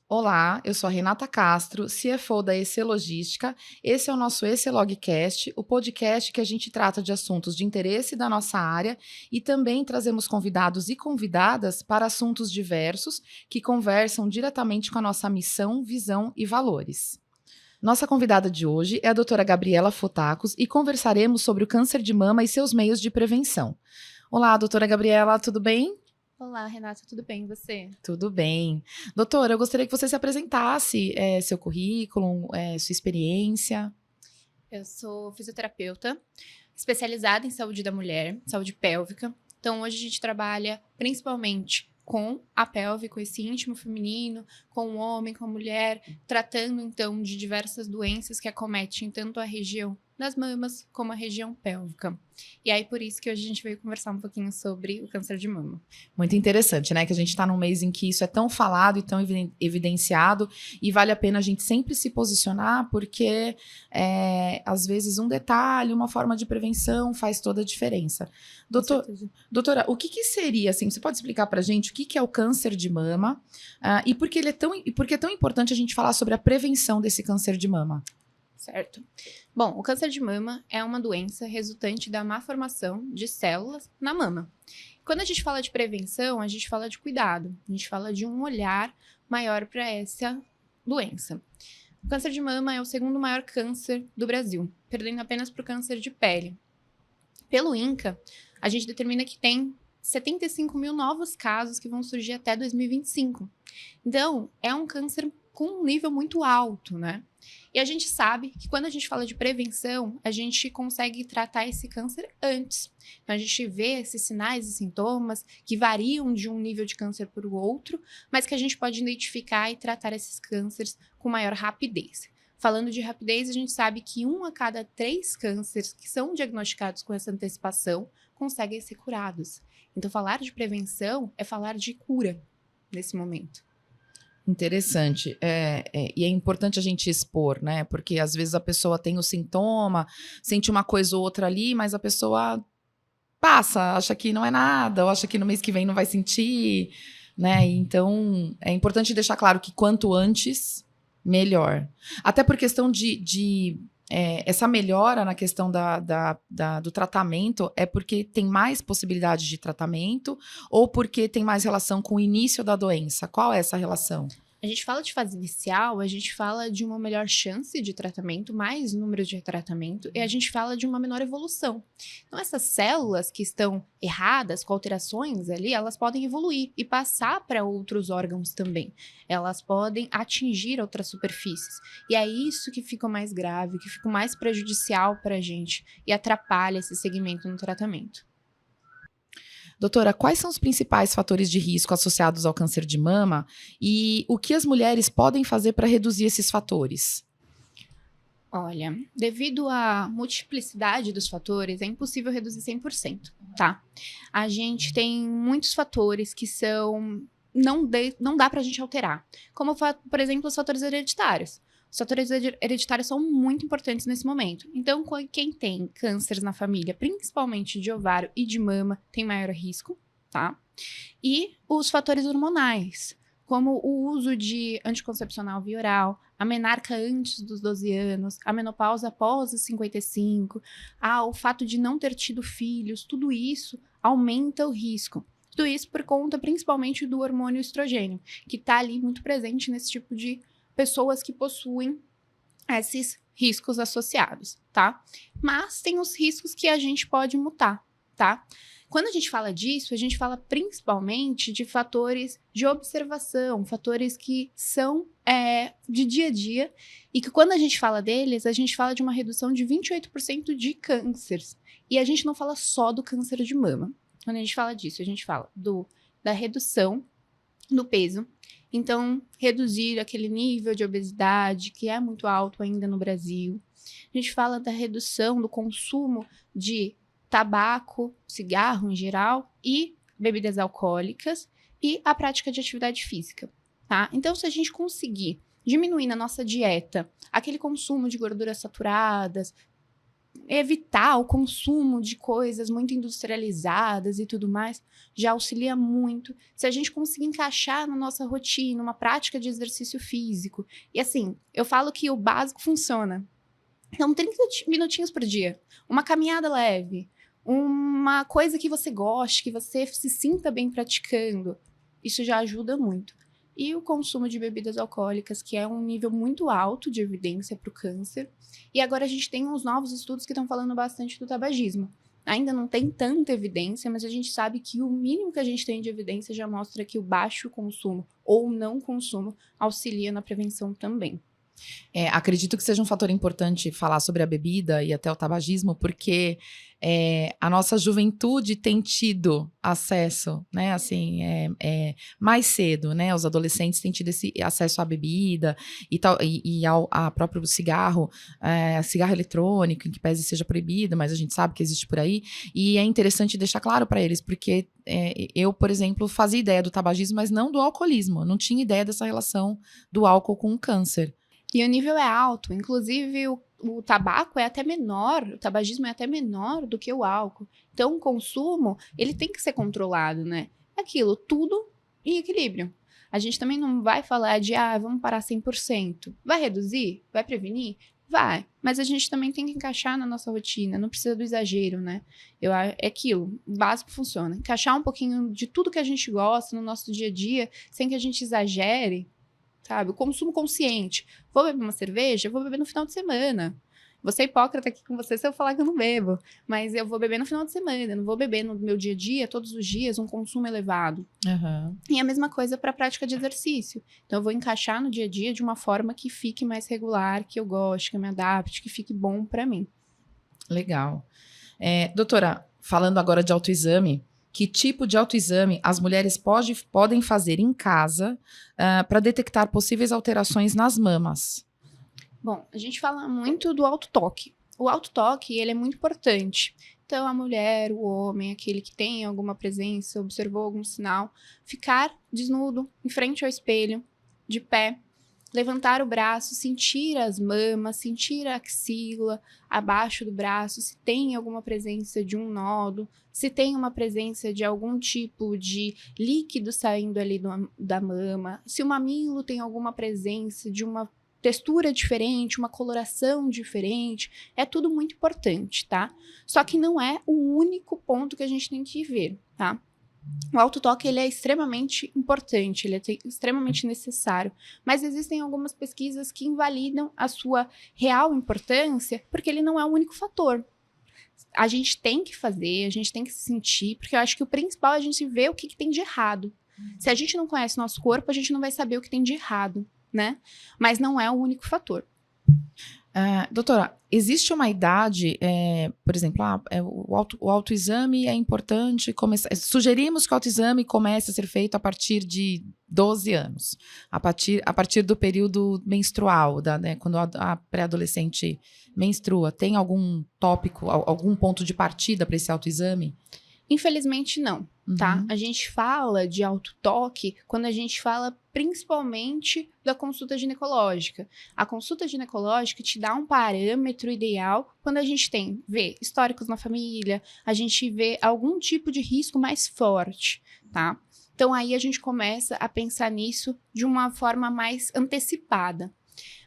Olá, eu sou a Renata Castro, CFO da EC Logística. Esse é o nosso EC Logcast, o podcast que a gente trata de assuntos de interesse da nossa área e também trazemos convidados e convidadas para assuntos diversos que conversam diretamente com a nossa missão, visão e valores. Nossa convidada de hoje é a doutora Gabriela Fotacos e conversaremos sobre o câncer de mama e seus meios de prevenção. Olá, doutora Gabriela, tudo bem? Olá, Renata, tudo bem? E você? Tudo bem. Doutora, eu gostaria que você se apresentasse, seu currículo, sua experiência. Eu sou fisioterapeuta, especializada em saúde da mulher, saúde pélvica. Então, hoje a gente trabalha principalmente com a pelve, com esse íntimo feminino, com o homem, com a mulher, tratando então de diversas doenças que acometem tanto a região das mamas como a região pélvica. E aí, por isso que hoje a gente veio conversar um pouquinho sobre o câncer de mama. Muito interessante, né? Que a gente está num mês em que isso é tão falado e tão evidenciado e vale a pena a gente sempre se posicionar porque, às vezes, um detalhe, uma forma de prevenção faz toda a diferença. Doutora, o que seria, assim, você pode explicar para a gente o que é o câncer de mama e por que é tão importante a gente falar sobre a prevenção desse câncer de mama? Certo. Bom, o câncer de mama é uma doença resultante da má formação de células na mama. Quando a gente fala de prevenção, a gente fala de cuidado, a gente fala de um olhar maior para essa doença. O câncer de mama é o segundo maior câncer do Brasil, perdendo apenas para o câncer de pele. Pelo INCA, a gente determina que tem 75 mil novos casos que vão surgir até 2025. Então, é um câncer com um nível muito alto, né? E a gente sabe que quando a gente fala de prevenção, a gente consegue tratar esse câncer antes. Então, a gente vê esses sinais e sintomas que variam de um nível de câncer para o outro, mas que a gente pode identificar e tratar esses cânceres com maior rapidez. Falando de rapidez, a gente sabe que 1 a cada 3 cânceres que são diagnosticados com essa antecipação conseguem ser curados. Então, falar de prevenção é falar de cura nesse momento. Interessante. E é importante a gente expor, né? Porque às vezes a pessoa tem o sintoma, sente uma coisa ou outra ali, mas a pessoa passa, acha que não é nada, ou acha que no mês que vem não vai sentir, né? Então, é importante deixar claro que quanto antes, melhor. Até por questão essa melhora na questão do tratamento é porque tem mais possibilidade de tratamento ou porque tem mais relação com o início da doença? Qual é essa relação? A gente fala de fase inicial, a gente fala de uma melhor chance de tratamento, mais número de tratamento, e a gente fala de uma menor evolução. Então, essas células que estão erradas, com alterações ali, elas podem evoluir e passar para outros órgãos também. Elas podem atingir outras superfícies. E é isso que fica mais grave, que fica mais prejudicial para a gente e atrapalha esse segmento no tratamento. Doutora, quais são os principais fatores de risco associados ao câncer de mama e o que as mulheres podem fazer para reduzir esses fatores? Olha, devido à multiplicidade dos fatores, é impossível reduzir 100%, tá? A gente tem muitos fatores que não dá pra gente alterar. Como, por exemplo, os fatores hereditários. Os fatores hereditários são muito importantes nesse momento. Então, quem tem cânceres na família, principalmente de ovário e de mama, tem maior risco, tá? E os fatores hormonais, como o uso de anticoncepcional via oral, a menarca antes dos 12 anos, a menopausa após os 55, o fato de não ter tido filhos, tudo isso aumenta o risco. Tudo isso por conta principalmente do hormônio estrogênio, que está ali muito presente nesse tipo de pessoas que possuem esses riscos associados, tá? Mas tem os riscos que a gente pode mutar, tá? Quando a gente fala disso, a gente fala principalmente de fatores de observação, fatores que são de dia a dia, e que quando a gente fala deles, a gente fala de uma redução de 28% de cânceres. E a gente não fala só do câncer de mama. Quando a gente fala disso, a gente fala da redução do peso. Então, reduzir aquele nível de obesidade que é muito alto ainda no Brasil. A gente fala da redução do consumo de tabaco, cigarro em geral e bebidas alcoólicas e a prática de atividade física, tá? Então, se a gente conseguir diminuir na nossa dieta aquele consumo de gorduras saturadas, evitar o consumo de coisas muito industrializadas e tudo mais, já auxilia muito. Se a gente conseguir encaixar na nossa rotina uma prática de exercício físico, e assim, eu falo que o básico funciona. Então, 30 minutinhos por dia, uma caminhada leve, uma coisa que você goste, que você se sinta bem praticando, isso já ajuda muito. E o consumo de bebidas alcoólicas, que é um nível muito alto de evidência para o câncer. E agora a gente tem uns novos estudos que estão falando bastante do tabagismo. Ainda não tem tanta evidência, mas a gente sabe que o mínimo que a gente tem de evidência já mostra que o baixo consumo ou não consumo auxilia na prevenção também. Acredito que seja um fator importante falar sobre a bebida e até o tabagismo, porque a nossa juventude tem tido acesso, né, assim, mais cedo, né, os adolescentes têm tido esse acesso à bebida e ao próprio cigarro, cigarro eletrônico, em que pese seja proibido, mas a gente sabe que existe por aí, e é interessante deixar claro para eles, porque eu, por exemplo, fazia ideia do tabagismo, mas não do alcoolismo, eu não tinha ideia dessa relação do álcool com o câncer. E o nível é alto, inclusive o tabaco é até menor, o tabagismo é até menor do que o álcool. Então, o consumo, ele tem que ser controlado, né? Aquilo, tudo em equilíbrio. A gente também não vai falar de, vamos parar 100%. Vai reduzir? Vai prevenir? Vai. Mas a gente também tem que encaixar na nossa rotina, não precisa do exagero, né? É aquilo, o básico funciona. Encaixar um pouquinho de tudo que a gente gosta no nosso dia a dia, sem que a gente exagere, sabe? O consumo consciente. Vou beber uma cerveja? Vou beber no final de semana. Vou ser hipócrita aqui com você se eu falar que eu não bebo. Mas eu vou beber no final de semana. Não vou beber no meu dia a dia, todos os dias, um consumo elevado. Uhum. E a mesma coisa para a prática de exercício. Então, eu vou encaixar no dia a dia de uma forma que fique mais regular, que eu goste, que eu me adapte, que fique bom para mim. Legal. Doutora, falando agora de autoexame, que tipo de autoexame as mulheres podem fazer em casa para detectar possíveis alterações nas mamas? Bom, a gente fala muito do autotoque. O autotoque, ele é muito importante. Então, a mulher, o homem, aquele que tem alguma presença, observou algum sinal, ficar desnudo, em frente ao espelho, de pé, levantar o braço, sentir as mamas, sentir a axila, abaixo do braço, se tem alguma presença de um nódulo, se tem uma presença de algum tipo de líquido saindo ali da mama, se o mamilo tem alguma presença de uma textura diferente, uma coloração diferente, é tudo muito importante, tá? Só que não é o único ponto que a gente tem que ver, tá? O autotoque, ele é extremamente importante, ele é extremamente necessário, mas existem algumas pesquisas que invalidam a sua real importância, porque ele não é o único fator. A gente tem que fazer, a gente tem que se sentir, porque eu acho que o principal é a gente ver o que tem de errado. Se a gente não conhece nosso corpo, a gente não vai saber o que tem de errado, né? Mas não é o único fator. Doutora, existe uma idade, por exemplo, o autoexame é importante, sugerimos que o autoexame comece a ser feito a partir de 12 anos, a partir do período menstrual, né, quando a pré-adolescente menstrua. Tem algum tópico, algum ponto de partida para esse autoexame? Infelizmente, não, tá? A gente fala de autotoque quando a gente fala principalmente da consulta ginecológica. A consulta ginecológica te dá um parâmetro ideal quando a gente vê históricos na família, a gente vê algum tipo de risco mais forte, tá? Então, aí a gente começa a pensar nisso de uma forma mais antecipada.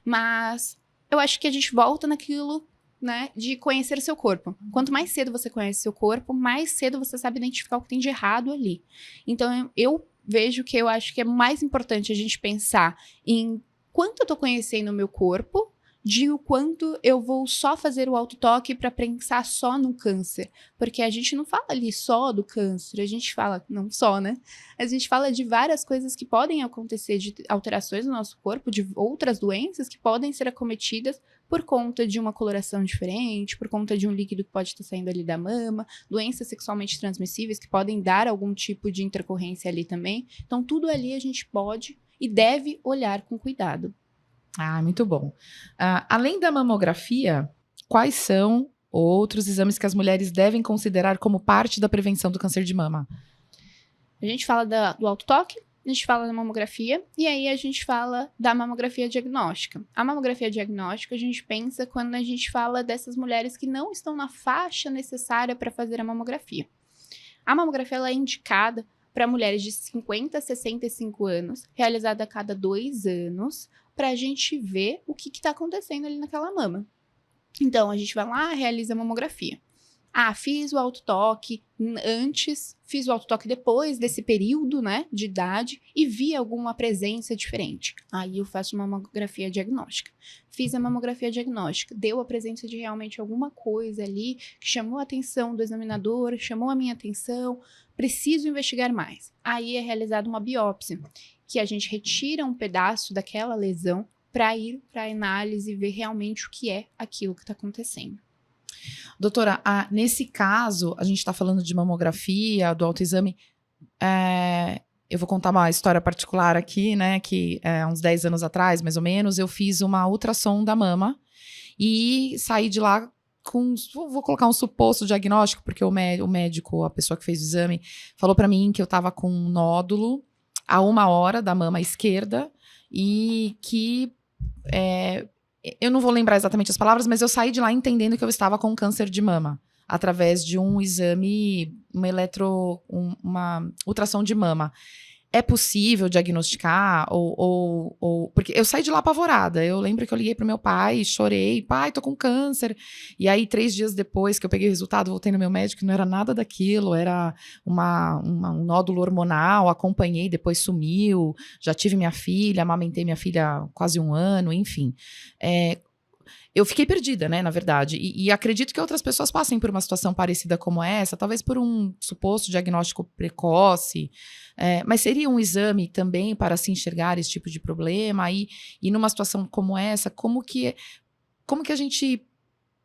Mas eu acho que a gente volta naquilo, né, de conhecer o seu corpo. Quanto mais cedo você conhece o seu corpo, mais cedo você sabe identificar o que tem de errado ali. Então, eu vejo que eu acho que é mais importante a gente pensar em quanto eu tô conhecendo o meu corpo, de o quanto eu vou só fazer o autotoque para pensar só no câncer. Porque a gente não fala ali só do câncer, a gente fala, não só, né? A gente fala de várias coisas que podem acontecer, de alterações no nosso corpo, de outras doenças que podem ser acometidas por conta de uma coloração diferente, por conta de um líquido que pode estar saindo ali da mama, doenças sexualmente transmissíveis que podem dar algum tipo de intercorrência ali também. Então, tudo ali a gente pode e deve olhar com cuidado. Muito bom. Além da mamografia, quais são outros exames que as mulheres devem considerar como parte da prevenção do câncer de mama? A gente fala do autotoque, a gente fala da mamografia e aí a gente fala da mamografia diagnóstica. A mamografia diagnóstica a gente pensa quando a gente fala dessas mulheres que não estão na faixa necessária para fazer a mamografia. A mamografia ela é indicada para mulheres de 50 a 65 anos, realizada a cada 2 anos, para a gente ver o que está acontecendo ali naquela mama. Então, a gente vai lá, realiza a mamografia. Ah, fiz o autotoque antes, fiz o autotoque depois desse período, né, de idade e vi alguma presença diferente. Aí eu faço uma mamografia diagnóstica. Fiz a mamografia diagnóstica, deu a presença de realmente alguma coisa ali que chamou a atenção do examinador, chamou a minha atenção, preciso investigar mais. Aí é realizada uma biópsia, que a gente retira um pedaço daquela lesão para ir para a análise e ver realmente o que é aquilo que está acontecendo. Doutora, nesse caso, a gente está falando de mamografia, do autoexame. Eu vou contar uma história particular aqui, né? Que há uns 10 anos atrás, mais ou menos, eu fiz uma ultrassom da mama e saí de lá com, vou colocar um suposto diagnóstico, porque o médico, a pessoa que fez o exame, falou para mim que eu estava com um nódulo a 1 hora da mama esquerda e que eu não vou lembrar exatamente as palavras, mas eu saí de lá entendendo que eu estava com câncer de mama, através de um exame, uma ultrassom de mama. É possível diagnosticar? Porque eu saí de lá apavorada. Eu lembro que eu liguei pro meu pai, chorei, pai, tô com câncer. E aí, 3 dias depois que eu peguei o resultado, voltei no meu médico, não era nada daquilo, era um nódulo hormonal, acompanhei, depois sumiu, já tive minha filha, amamentei minha filha quase 1 ano, enfim. Eu fiquei perdida, né, na verdade, e acredito que outras pessoas passem por uma situação parecida como essa, talvez por um suposto diagnóstico precoce, mas seria um exame também para se enxergar esse tipo de problema, e numa situação como essa, como que a gente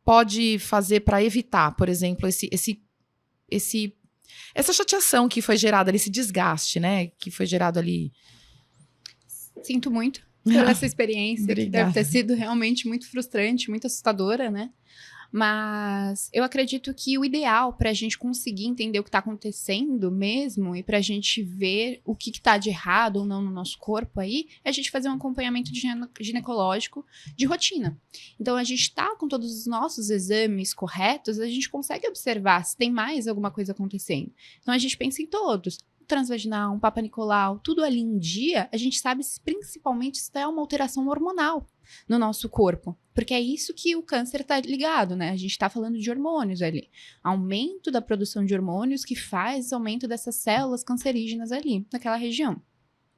pode fazer para evitar, por exemplo, essa chateação que foi gerada, esse desgaste, né, que foi gerado ali. Sinto muito por essa experiência, que Obrigada. deve ter sido realmente muito frustrante, muito assustadora, né? Mas eu acredito que o ideal para a gente conseguir entender o que está acontecendo mesmo e para a gente ver o que está de errado ou não no nosso corpo aí, é a gente fazer um acompanhamento ginecológico de rotina. Então, a gente está com todos os nossos exames corretos, a gente consegue observar se tem mais alguma coisa acontecendo. Então, a gente pensa em todos. Transvaginal, um Papa Nicolau, tudo ali em dia, a gente sabe principalmente se é uma alteração hormonal no nosso corpo. Porque é isso que o câncer está ligado, né? A gente está falando de hormônios ali. Aumento da produção de hormônios que faz aumento dessas células cancerígenas ali, naquela região.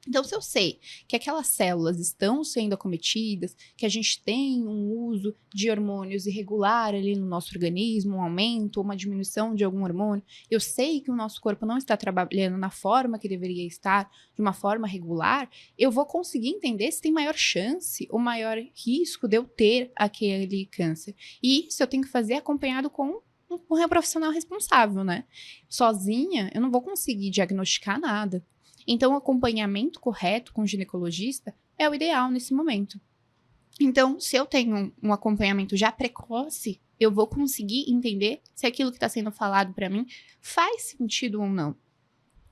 Então, se eu sei que aquelas células estão sendo acometidas, que a gente tem um uso de hormônios irregular ali no nosso organismo, um aumento ou uma diminuição de algum hormônio, eu sei que o nosso corpo não está trabalhando na forma que deveria estar, de uma forma regular, eu vou conseguir entender se tem maior chance ou maior risco de eu ter aquele câncer. E isso eu tenho que fazer acompanhado com um profissional responsável, né? Sozinha, eu não vou conseguir diagnosticar nada. Então, o acompanhamento correto com o ginecologista é o ideal nesse momento. Então, se eu tenho um acompanhamento já precoce, eu vou conseguir entender se aquilo que está sendo falado para mim faz sentido ou não.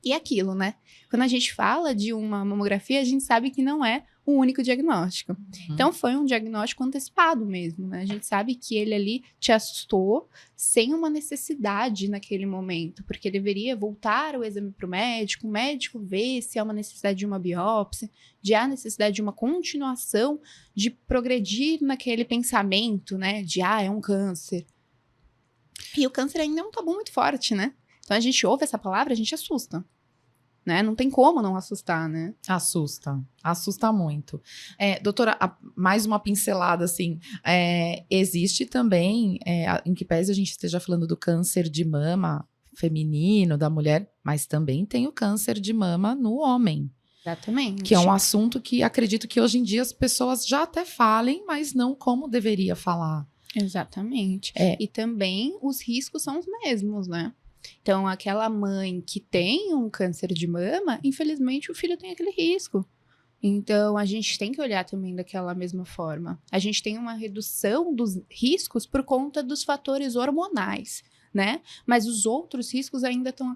E aquilo, né? Quando a gente fala de uma mamografia, a gente sabe que não é o único diagnóstico. Então, foi um diagnóstico antecipado mesmo, né? A gente sabe que ele ali te assustou sem uma necessidade naquele momento, porque deveria voltar o exame para o médico ver se há uma necessidade de uma biópsia, de há necessidade de uma continuação, de progredir naquele pensamento, né? De, é um câncer. E o câncer ainda é um tabu muito forte, né? Então, a gente ouve essa palavra, a gente assusta. Né? Não tem como não assustar, né? Assusta muito. Doutora, mais uma pincelada, assim, existe também, em que pese a gente esteja falando do câncer de mama feminino, da mulher, mas também tem o câncer de mama no homem. Exatamente. Que é um assunto que acredito que hoje em dia as pessoas já até falem, mas não como deveria falar. Exatamente. E também os riscos são os mesmos, né? Então, aquela mãe que tem um câncer de mama, infelizmente o filho tem aquele risco. Então, a gente tem que olhar também daquela mesma forma. A gente tem uma redução dos riscos por conta dos fatores hormonais. né? Mas os outros riscos ainda estão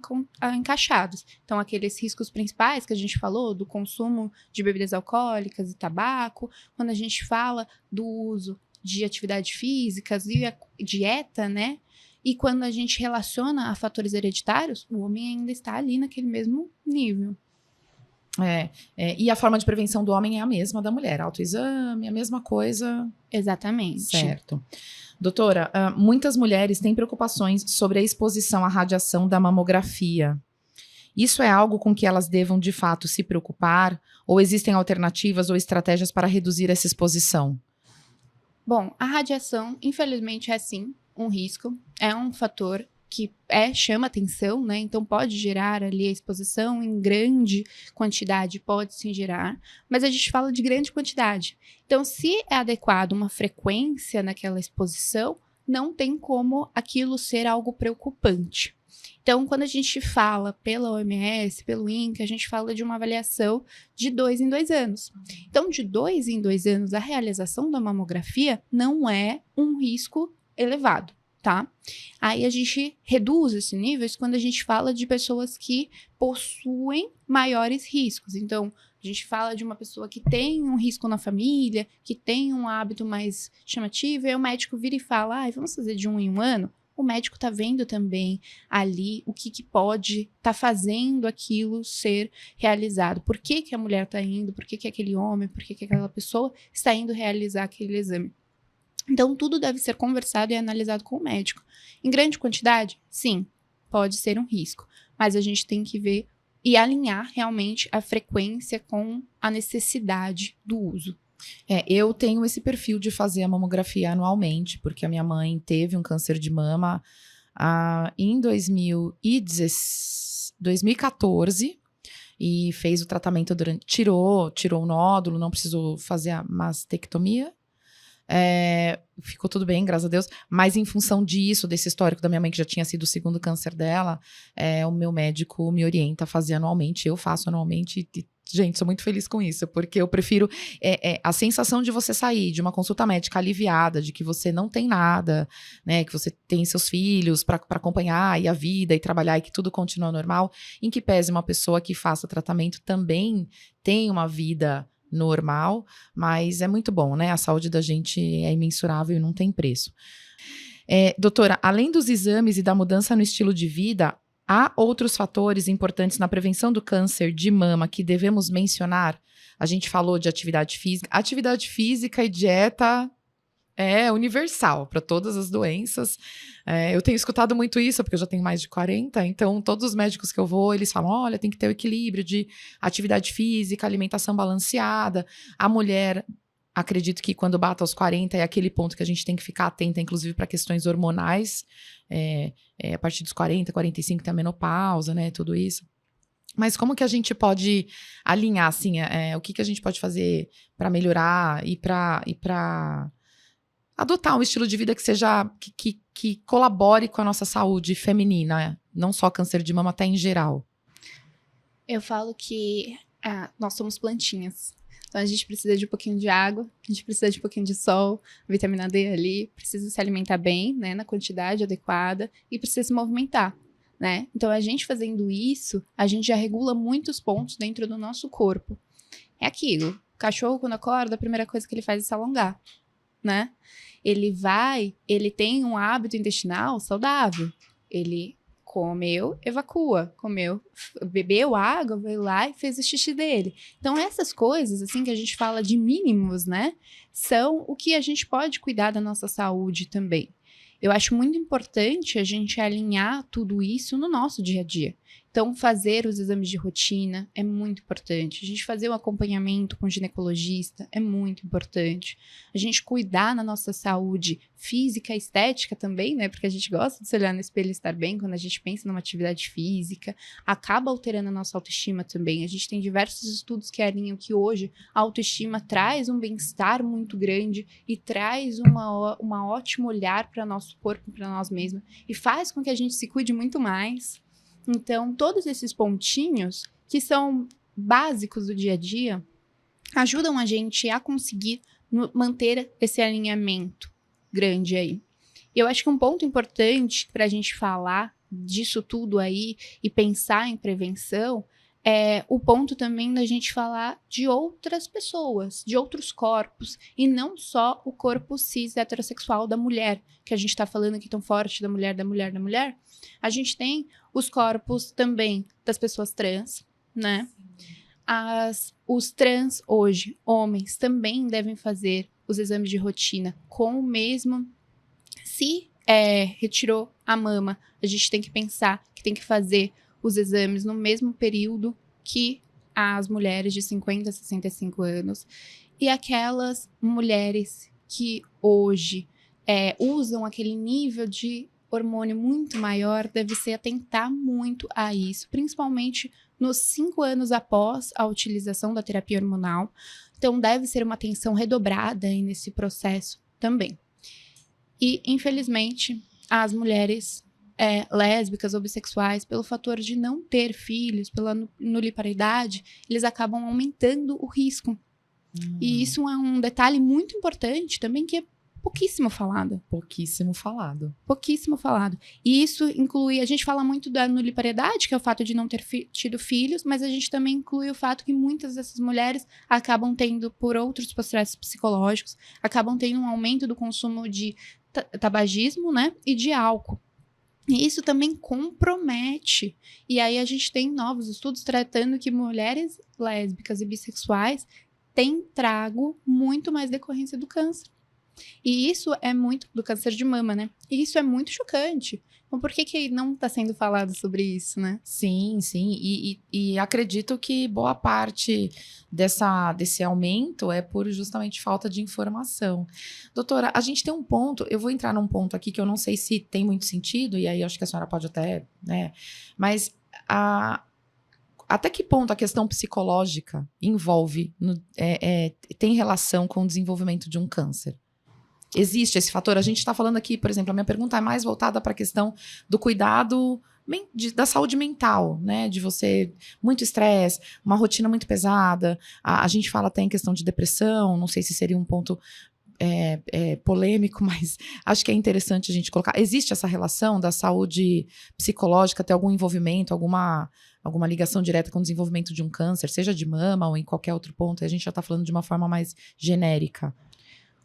encaixados. Então, aqueles riscos principais que a gente falou, do consumo de bebidas alcoólicas e tabaco, quando a gente fala do uso de atividades físicas e a dieta, né? E quando a gente relaciona a fatores hereditários, o homem ainda está ali naquele mesmo nível. E a forma de prevenção do homem é a mesma da mulher. Autoexame, a mesma coisa. Exatamente. Certo. Doutora, muitas mulheres têm preocupações sobre a exposição à radiação da mamografia. Isso é algo com que elas devam, de fato, se preocupar? Ou existem alternativas ou estratégias para reduzir essa exposição? Bom, a radiação, infelizmente, é sim um risco. É um fator que chama atenção, né? Então pode gerar ali a exposição em grande quantidade, pode sim gerar, mas a gente fala de grande quantidade. Então, se é adequado uma frequência naquela exposição, não tem como aquilo ser algo preocupante. Então, quando a gente fala pela OMS, pelo INCA, a gente fala de uma avaliação de 2 em 2 anos. Então, de 2 em 2 anos, a realização da mamografia não é um risco elevado, tá? Aí a gente reduz esses níveis quando a gente fala de pessoas que possuem maiores riscos. Então, a gente fala de uma pessoa que tem um risco na família, que tem um hábito mais chamativo, e aí o médico vira e fala, vamos fazer de 1 em 1 ano? O médico está vendo também ali o que pode estar fazendo aquilo ser realizado. Por que a mulher está indo? Por que aquele homem? Por que aquela pessoa está indo realizar aquele exame? Então, tudo deve ser conversado e analisado com o médico. Em grande quantidade, sim, pode ser um risco. Mas a gente tem que ver e alinhar realmente a frequência com a necessidade do uso. Eu tenho esse perfil de fazer a mamografia anualmente, porque a minha mãe teve um câncer de mama em 2014 e fez o tratamento tirou o nódulo, não precisou fazer a mastectomia. Ficou tudo bem, graças a Deus, mas em função disso, desse histórico da minha mãe, que já tinha sido o segundo câncer dela, o meu médico me orienta a fazer anualmente, eu faço anualmente, e, gente, sou muito feliz com isso, porque eu prefiro a sensação de você sair de uma consulta médica aliviada, de que você não tem nada, né, que você tem seus filhos para acompanhar, e a vida, e trabalhar, e que tudo continua normal, em que pese uma pessoa que faça tratamento também tem uma vida normal, mas é muito bom, né? A saúde da gente é imensurável e não tem preço. Doutora, além dos exames e da mudança no estilo de vida, há outros fatores importantes na prevenção do câncer de mama que devemos mencionar? A gente falou de atividade física. Atividade física e dieta é universal para todas as doenças. Eu tenho escutado muito isso, porque eu já tenho mais de 40, então todos os médicos que eu vou, eles falam, olha, tem que ter o equilíbrio de atividade física, alimentação balanceada. A mulher, acredito que quando bata aos 40 é aquele ponto que a gente tem que ficar atenta, inclusive para questões hormonais. A partir dos 40, 45 tem a menopausa, né, tudo isso. Mas como que a gente pode alinhar, assim, o que a gente pode fazer para melhorar e para adotar um estilo de vida que seja que colabore com a nossa saúde feminina, não só câncer de mama, até em geral? Eu falo que nós somos plantinhas. Então a gente precisa de um pouquinho de água, a gente precisa de um pouquinho de sol, vitamina D ali, precisa se alimentar bem, né, na quantidade adequada e precisa se movimentar, né? Então a gente fazendo isso, a gente já regula muitos pontos dentro do nosso corpo. É aquilo, o cachorro quando acorda, a primeira coisa que ele faz é se alongar, né? Ele tem um hábito intestinal saudável. Ele comeu, evacua. Bebeu água, veio lá e fez o xixi dele. Então, essas coisas, assim, que a gente fala de mínimos, né? São o que a gente pode cuidar da nossa saúde também. Eu acho muito importante a gente alinhar tudo isso no nosso dia a dia. Então, fazer os exames de rotina é muito importante. A gente fazer o acompanhamento com o ginecologista é muito importante. A gente cuidar da nossa saúde física e estética também, né? Porque a gente gosta de se olhar no espelho e estar bem quando a gente pensa numa atividade física. Acaba alterando a nossa autoestima também. A gente tem diversos estudos que alinham que hoje a autoestima traz um bem-estar muito grande e traz uma ótimo olhar para nosso corpo, para nós mesmos. E faz com que a gente se cuide muito mais. Então, todos esses pontinhos, que são básicos do dia a dia, ajudam a gente a conseguir manter esse alinhamento grande aí. E eu acho que um ponto importante para a gente falar disso tudo aí e pensar em prevenção é o ponto também da gente falar de outras pessoas, de outros corpos, e não só o corpo cis heterossexual da mulher, que a gente está falando aqui tão forte da mulher, da mulher, da mulher. A gente tem os corpos também das pessoas trans, né? Os trans hoje, homens, também devem fazer os exames de rotina com o mesmo. Se retirou a mama, a gente tem que pensar que tem que fazer os exames no mesmo período que as mulheres de 50 a 65 anos. E aquelas mulheres que hoje usam aquele nível de hormônio muito maior, deve se atentar muito a isso, principalmente nos 5 anos após a utilização da terapia hormonal. Então, deve ser uma atenção redobrada aí nesse processo também. E, infelizmente, as mulheres lésbicas ou bissexuais, pelo fator de não ter filhos, pela nuliparidade, eles acabam aumentando o risco. E isso é um detalhe muito importante também, que é pouquíssimo falado. Pouquíssimo falado. Pouquíssimo falado. E isso inclui, a gente fala muito da nulipariedade, que é o fato de não ter tido filhos, mas a gente também inclui o fato que muitas dessas mulheres acabam tendo, por outros processos psicológicos, acabam tendo um aumento do consumo de tabagismo, né, e de álcool. E isso também compromete. E aí a gente tem novos estudos tratando que mulheres lésbicas e bissexuais têm trago muito mais decorrência do câncer. E isso é muito do câncer de mama, né? E isso é muito chocante. Então, por que não está sendo falado sobre isso, né? Sim. E acredito que boa parte desse aumento é por justamente falta de informação. Doutora, a gente tem um ponto, eu vou entrar num ponto aqui que eu não sei se tem muito sentido, e aí acho que a senhora pode até, né? Mas até que ponto a questão psicológica envolve, tem relação com o desenvolvimento de um câncer? Existe esse fator? A gente está falando aqui, por exemplo, a minha pergunta é mais voltada para a questão do cuidado da saúde mental, né? De você, muito estresse, uma rotina muito pesada. A gente fala até em questão de depressão, não sei se seria um ponto polêmico, mas acho que é interessante a gente colocar. Existe essa relação da saúde psicológica, ter algum envolvimento, alguma ligação direta com o desenvolvimento de um câncer, seja de mama ou em qualquer outro ponto? A gente já está falando de uma forma mais genérica.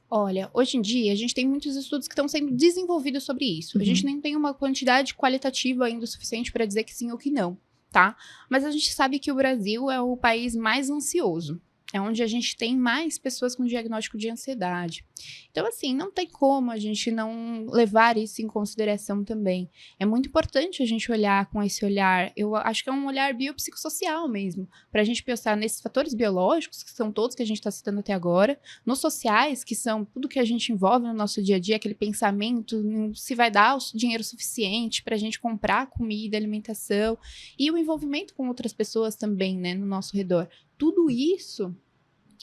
Olha, hoje em dia, a gente tem muitos estudos que estão sendo desenvolvidos sobre isso. A gente nem tem uma quantidade qualitativa ainda o suficiente para dizer que sim ou que não, tá? Mas a gente sabe que o Brasil é o país mais ansioso. É onde a gente tem mais pessoas com diagnóstico de ansiedade. Então, assim, não tem como a gente não levar isso em consideração também. É muito importante a gente olhar com esse olhar, eu acho que é um olhar biopsicossocial mesmo, para a gente pensar nesses fatores biológicos, que são todos que a gente está citando até agora, nos sociais, que são tudo que a gente envolve no nosso dia a dia, aquele pensamento, se vai dar o dinheiro suficiente para a gente comprar comida, alimentação, e o envolvimento com outras pessoas também, né, no nosso redor. Tudo isso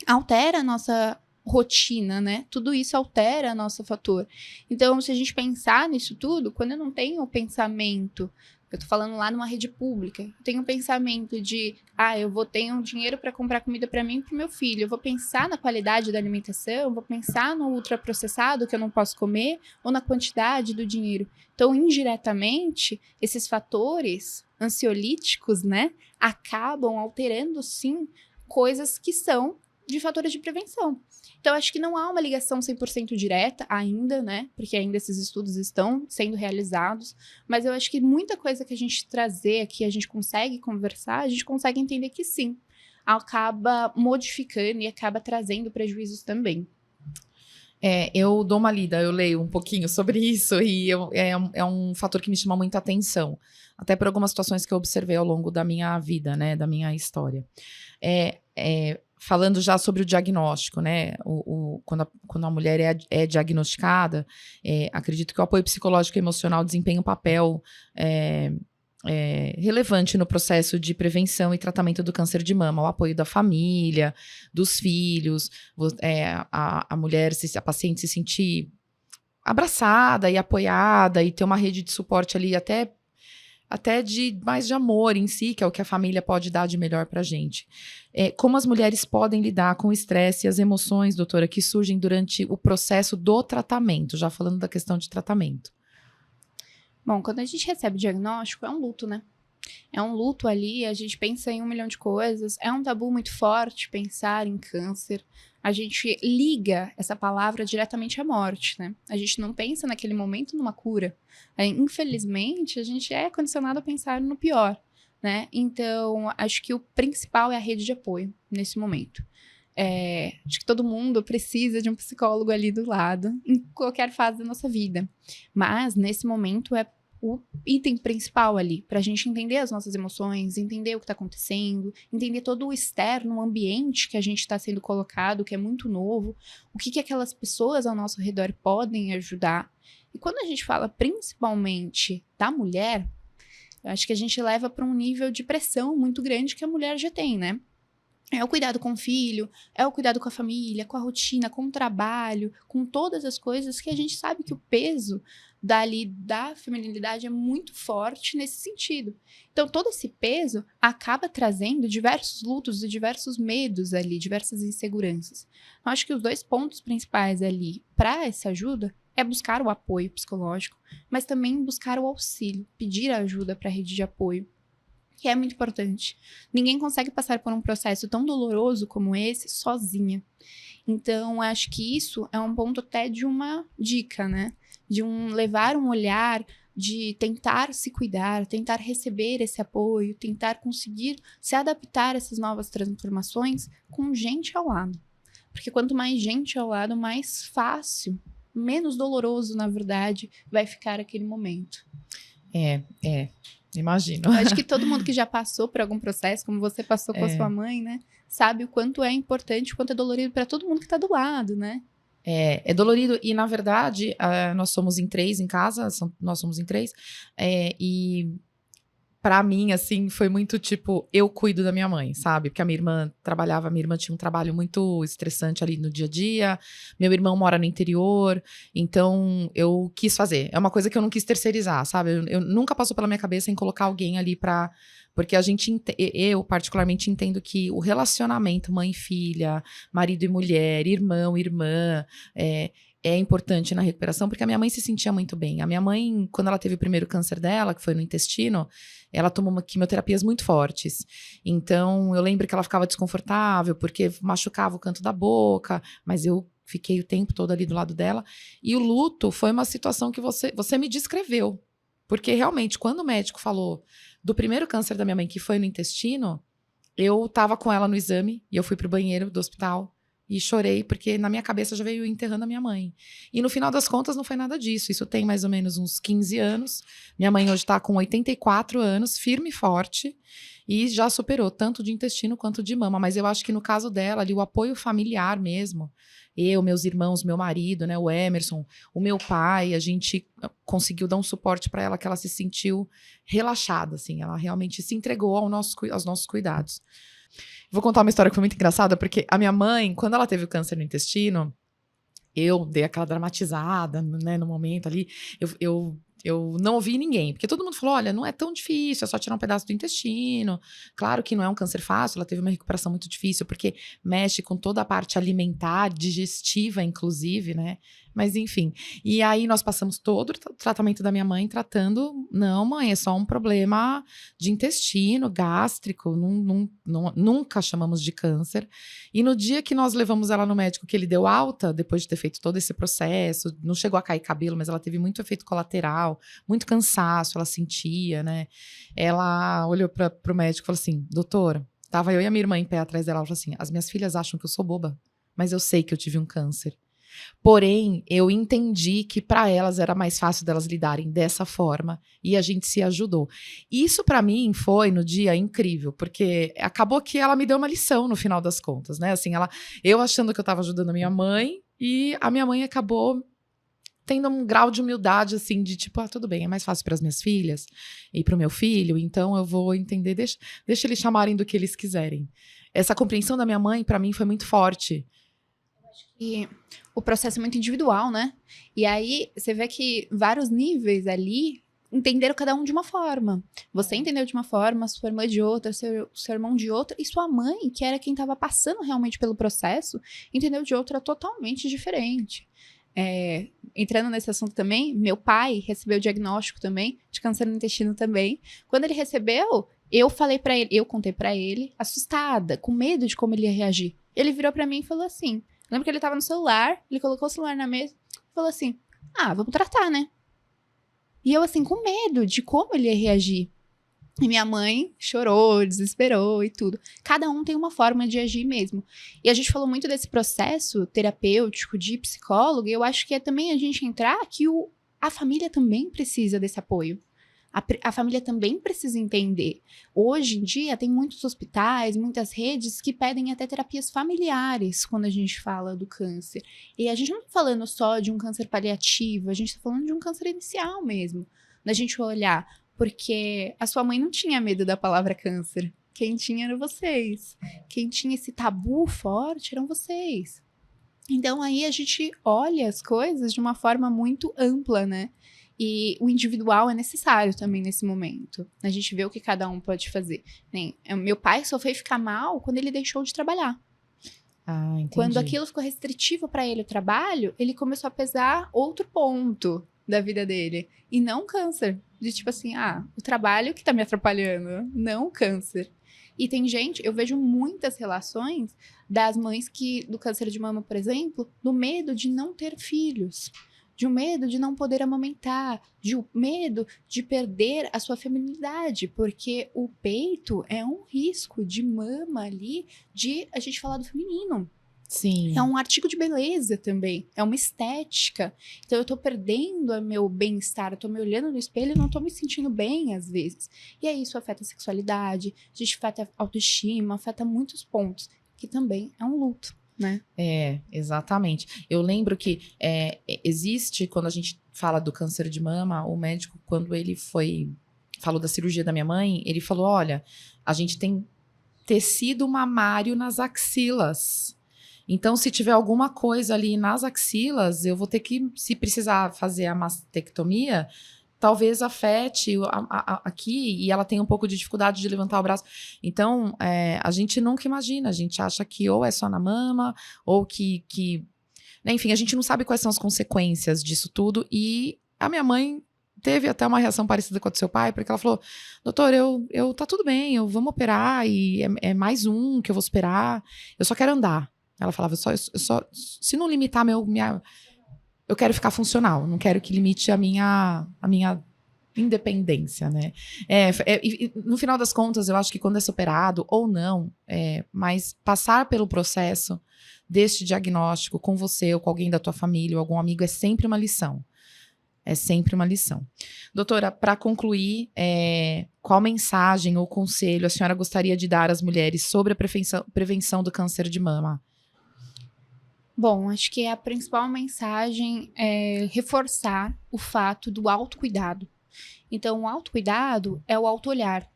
altera a nossa rotina, né? Tudo isso altera o nosso fator. Então, se a gente pensar nisso tudo, quando eu não tenho o pensamento, eu tô falando lá numa rede pública, eu tenho o pensamento de, eu vou ter um dinheiro para comprar comida para mim e para o meu filho, eu vou pensar na qualidade da alimentação, eu vou pensar no ultraprocessado que eu não posso comer, ou na quantidade do dinheiro. Então, indiretamente, esses fatores ansiolíticos, né, acabam alterando, sim, coisas que são de fatores de prevenção. Então, acho que não há uma ligação 100% direta ainda, né? Porque ainda esses estudos estão sendo realizados. Mas eu acho que muita coisa que a gente trazer aqui, a gente consegue conversar, a gente consegue entender que sim, acaba modificando e acaba trazendo prejuízos também. Eu dou uma lida, eu leio um pouquinho sobre isso e é um fator que me chama muita atenção. Até por algumas situações que eu observei ao longo da minha vida, né? Da minha história. Falando já sobre o diagnóstico, né? Quando a mulher é diagnosticada, acredito que o apoio psicológico e emocional desempenha um papel relevante no processo de prevenção e tratamento do câncer de mama, o apoio da família, dos filhos, a mulher, a paciente se sentir abraçada e apoiada e ter uma rede de suporte ali até até de mais de amor em si, que é o que a família pode dar de melhor pra gente. Como as mulheres podem lidar com o estresse e as emoções, doutora, que surgem durante o processo do tratamento, já falando da questão de tratamento. Bom, quando a gente recebe o diagnóstico, é um luto, né? É um luto ali, a gente pensa em 1 milhão de coisas, é um tabu muito forte pensar em câncer. A gente liga essa palavra diretamente à morte, né? A gente não pensa naquele momento numa cura. Infelizmente, a gente é condicionado a pensar no pior, né? Então, acho que o principal é a rede de apoio nesse momento. Acho que todo mundo precisa de um psicólogo ali do lado, em qualquer fase da nossa vida. Mas, nesse momento, é o item principal ali, para a gente entender as nossas emoções, entender o que está acontecendo, entender todo o externo, o ambiente que a gente está sendo colocado, que é muito novo, o que aquelas pessoas ao nosso redor podem ajudar. E quando a gente fala principalmente da mulher, eu acho que a gente leva para um nível de pressão muito grande que a mulher já tem, né? É o cuidado com o filho, é o cuidado com a família, com a rotina, com o trabalho, com todas as coisas que a gente sabe que o peso da feminilidade é muito forte nesse sentido. Então, todo esse peso acaba trazendo diversos lutos e diversos medos ali, diversas inseguranças. Eu acho que os 2 pontos principais ali para essa ajuda é buscar o apoio psicológico, mas também buscar o auxílio, pedir ajuda para a rede de apoio, que é muito importante. Ninguém consegue passar por um processo tão doloroso como esse sozinha. Então, acho que isso é um ponto até de uma dica, né? De levar um olhar, de tentar se cuidar, tentar receber esse apoio, tentar conseguir se adaptar a essas novas transformações com gente ao lado. Porque quanto mais gente ao lado, mais fácil, menos doloroso, na verdade, vai ficar aquele momento. Imagino. Eu acho que todo mundo que já passou por algum processo, como você passou com a sua mãe, né? Sabe o quanto é importante, o quanto é dolorido para todo mundo que tá do lado, né? É dolorido e, na verdade, nós somos em 3 em casa, nós somos em 3, e pra mim, assim, foi muito tipo, eu cuido da minha mãe, sabe? Porque a minha irmã tinha um trabalho muito estressante ali no dia a dia, meu irmão mora no interior, então eu quis fazer. É uma coisa que eu não quis terceirizar, sabe? Eu nunca passou pela minha cabeça em colocar alguém ali pra... Porque eu particularmente entendo que o relacionamento mãe e filha, marido e mulher, irmão, irmã, é importante na recuperação, porque a minha mãe se sentia muito bem. A minha mãe, quando ela teve o primeiro câncer dela, que foi no intestino, ela tomou quimioterapias muito fortes. Então, eu lembro que ela ficava desconfortável, porque machucava o canto da boca, mas eu fiquei o tempo todo ali do lado dela. E o luto foi uma situação que você me descreveu. Porque, realmente, quando o médico falou do primeiro câncer da minha mãe, que foi no intestino, eu tava com ela no exame, e eu fui pro banheiro do hospital, e chorei, porque na minha cabeça já veio enterrando a minha mãe. E no final das contas não foi nada disso. Isso tem mais ou menos uns 15 anos. Minha mãe hoje tá com 84 anos, firme e forte, e já superou tanto de intestino quanto de mama. Mas eu acho que no caso dela, ali, o apoio familiar mesmo, eu, meus irmãos, meu marido, né, o Emerson, o meu pai, a gente conseguiu dar um suporte para ela, que ela se sentiu relaxada, assim. Ela realmente se entregou aos nossos cuidados. Vou contar uma história que foi muito engraçada, porque a minha mãe, quando ela teve o câncer no intestino, eu dei aquela dramatizada, né, no momento ali, eu não ouvi ninguém, porque todo mundo falou, olha, não é tão difícil, é só tirar um pedaço do intestino. Claro que não é um câncer fácil, ela teve uma recuperação muito difícil, porque mexe com toda a parte alimentar, digestiva, inclusive, né? Mas enfim, e aí nós passamos todo o tratamento da minha mãe tratando, não mãe, é só um problema de intestino, gástrico, nunca chamamos de câncer. E no dia que nós levamos ela no médico, que ele deu alta, depois de ter feito todo esse processo, não chegou a cair cabelo, mas ela teve muito efeito colateral, muito cansaço, ela sentia, né? Ela olhou pro médico e falou assim, doutora, tava eu e a minha irmã em pé atrás dela, ela falou assim, as minhas filhas acham que eu sou boba, mas eu sei que eu tive um câncer. Porém, eu entendi que para elas era mais fácil delas lidarem dessa forma e a gente se ajudou. Isso para mim foi no dia incrível, porque acabou que ela me deu uma lição no final das contas, né? Assim, eu achando que eu estava ajudando a minha mãe e a minha mãe acabou tendo um grau de humildade, assim, de tipo, tudo bem, é mais fácil para as minhas filhas e para o meu filho, então eu vou entender, deixa eles chamarem do que eles quiserem. Essa compreensão da minha mãe, para mim, foi muito forte. E o processo é muito individual, né? E aí você vê que vários níveis ali entenderam cada um de uma forma. Você entendeu de uma forma, sua irmã de outra, seu irmão de outra, e sua mãe, que era quem estava passando realmente pelo processo, entendeu de outra totalmente diferente. Entrando nesse assunto também, meu pai recebeu o diagnóstico também de câncer no intestino também. Quando ele recebeu, eu contei pra ele, assustada, com medo de como ele ia reagir. Ele virou pra mim e falou assim, lembro que ele tava no celular, ele colocou o celular na mesa e falou assim, vamos tratar, né? E eu, assim, com medo de como ele ia reagir. E minha mãe chorou, desesperou e tudo. Cada um tem uma forma de agir mesmo. E a gente falou muito desse processo terapêutico de psicólogo, e eu acho que é também a gente entrar que a família também precisa desse apoio. A família também precisa entender. Hoje em dia, tem muitos hospitais, muitas redes que pedem até terapias familiares quando a gente fala do câncer. E a gente não está falando só de um câncer paliativo, a gente está falando de um câncer inicial mesmo. Da gente olhar, porque a sua mãe não tinha medo da palavra câncer. Quem tinha eram vocês. Quem tinha esse tabu forte eram vocês. Então, aí a gente olha as coisas de uma forma muito ampla, né? E o individual é necessário também nesse momento. A gente vê o que cada um pode fazer. Meu pai só foi ficar mal quando ele deixou de trabalhar. Entendi. Quando aquilo ficou restritivo para ele, o trabalho, ele começou a pesar outro ponto da vida dele. E não o câncer. De tipo assim, o trabalho que tá me atrapalhando, não o câncer. E tem gente, eu vejo muitas relações das mães do câncer de mama, por exemplo, do medo de não ter filhos. De um medo de não poder amamentar, de um medo de perder a sua feminilidade, porque o peito é um risco de mama ali, de a gente falar do feminino. Sim. É um artigo de beleza também, é uma estética. Então eu tô perdendo o meu bem-estar, eu tô me olhando no espelho e não tô me sentindo bem às vezes. E aí isso afeta a sexualidade, a gente afeta a autoestima, afeta muitos pontos, que também é um luto. Né? Exatamente. Eu lembro que existe, quando a gente fala do câncer de mama, o médico, quando ele falou da cirurgia da minha mãe, ele falou, olha, a gente tem tecido mamário nas axilas. Então, se tiver alguma coisa ali nas axilas, eu vou ter que, se precisar fazer a mastectomia, talvez afete aqui, e ela tem um pouco de dificuldade de levantar o braço. Então, a gente nunca imagina, a gente acha que ou é só na mama, ou que né, enfim, a gente não sabe quais são as consequências disso tudo, e a minha mãe teve até uma reação parecida com a do seu pai, porque ela falou, doutor, tá tudo bem, vamos operar, e é mais um que eu vou esperar, eu só quero andar. Ela falava, se não limitar eu quero ficar funcional, não quero que limite a minha independência, né? E no final das contas, eu acho que quando é superado ou não, mas passar pelo processo deste diagnóstico com você ou com alguém da tua família ou algum amigo é sempre uma lição. É sempre uma lição. Doutora, para concluir, qual mensagem ou conselho a senhora gostaria de dar às mulheres sobre a prevenção do câncer de mama? Bom, acho que a principal mensagem é reforçar o fato do autocuidado. Então, o autocuidado é o autoolhar.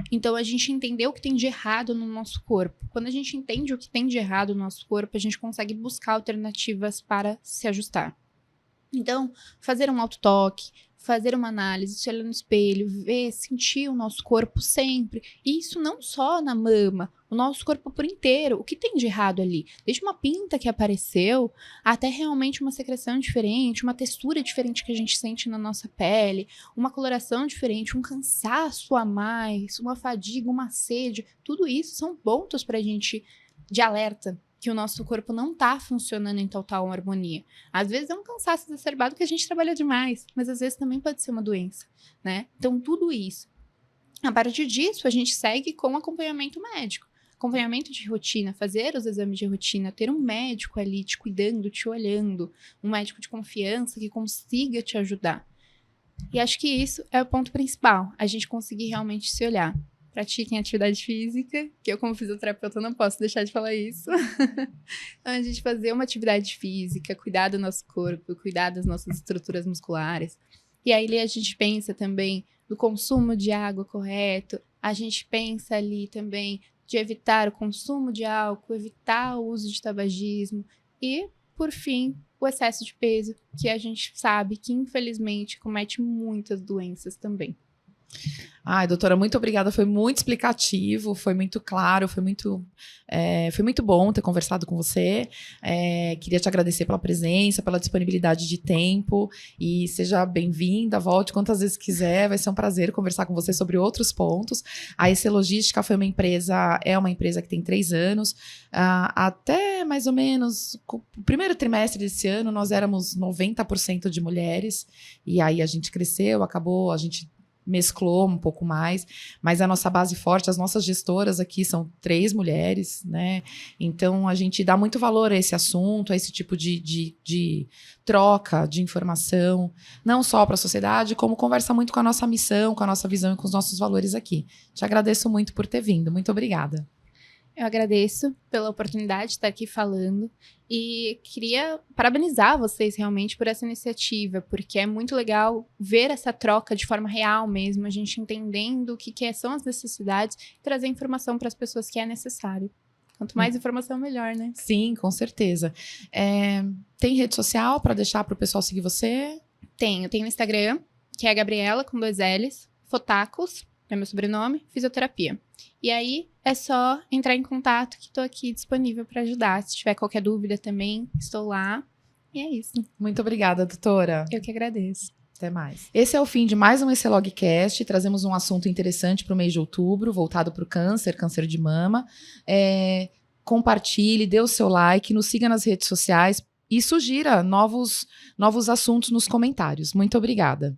Então, a gente entender o que tem de errado no nosso corpo. Quando a gente entende o que tem de errado no nosso corpo, a gente consegue buscar alternativas para se ajustar. Então, fazer um autotoque, fazer uma análise, se olhar no espelho, ver, sentir o nosso corpo sempre. E isso não só na mama, o nosso corpo por inteiro. O que tem de errado ali? Desde uma pinta que apareceu, até realmente uma secreção diferente, uma textura diferente que a gente sente na nossa pele, uma coloração diferente, um cansaço a mais, uma fadiga, uma sede. Tudo isso são pontos para a gente de alerta que o nosso corpo não está funcionando em total harmonia. Às vezes é um cansaço exacerbado que a gente trabalha demais, mas às vezes também pode ser uma doença, né? Então, tudo isso. A partir disso, a gente segue com acompanhamento médico. Acompanhamento de rotina, fazer os exames de rotina, ter um médico ali te cuidando, te olhando, um médico de confiança que consiga te ajudar. E acho que isso é o ponto principal, a gente conseguir realmente se olhar. Pratiquem atividade física, que eu como fisioterapeuta não posso deixar de falar isso. Então, a gente fazer uma atividade física, cuidar do nosso corpo, cuidar das nossas estruturas musculares. E aí a gente pensa também no consumo de água correto, a gente pensa ali também de evitar o consumo de álcool, evitar o uso de tabagismo e, por fim, o excesso de peso, que a gente sabe que, infelizmente, comete muitas doenças também. Ai, doutora, muito obrigada. Foi muito explicativo, foi muito claro, foi muito bom ter conversado com você. Queria te agradecer pela presença, pela disponibilidade de tempo e seja bem-vinda, volte quantas vezes quiser. Vai ser um prazer conversar com você sobre outros pontos. A EC Logística é uma empresa que tem 3 anos. Até mais ou menos o primeiro trimestre desse ano, nós éramos 90% de mulheres e aí a gente cresceu, a gente mesclou um pouco mais, mas a nossa base forte, as nossas gestoras aqui são 3 mulheres, né? Então a gente dá muito valor a esse assunto, a esse tipo de troca de informação, não só para a sociedade, como conversa muito com a nossa missão, com a nossa visão e com os nossos valores aqui. Te agradeço muito por ter vindo, muito obrigada. Eu agradeço pela oportunidade de estar aqui falando e queria parabenizar vocês realmente por essa iniciativa, porque é muito legal ver essa troca de forma real mesmo, a gente entendendo o que são as necessidades e trazer informação para as pessoas que é necessário. Quanto mais informação, melhor, né? Sim, com certeza. Tem rede social para deixar para o pessoal seguir você? Tenho Instagram, que é a Gabriela, com 2 L's, Fotacos, é meu sobrenome, fisioterapia. E aí, é só entrar em contato que estou aqui disponível para ajudar. Se tiver qualquer dúvida também, estou lá. E é isso. Muito obrigada, doutora. Eu que agradeço. Até mais. Esse é o fim de mais um ECLogcast. Trazemos um assunto interessante para o mês de outubro, voltado para o câncer de mama. Compartilhe, dê o seu like, nos siga nas redes sociais e sugira novos assuntos nos comentários. Muito obrigada.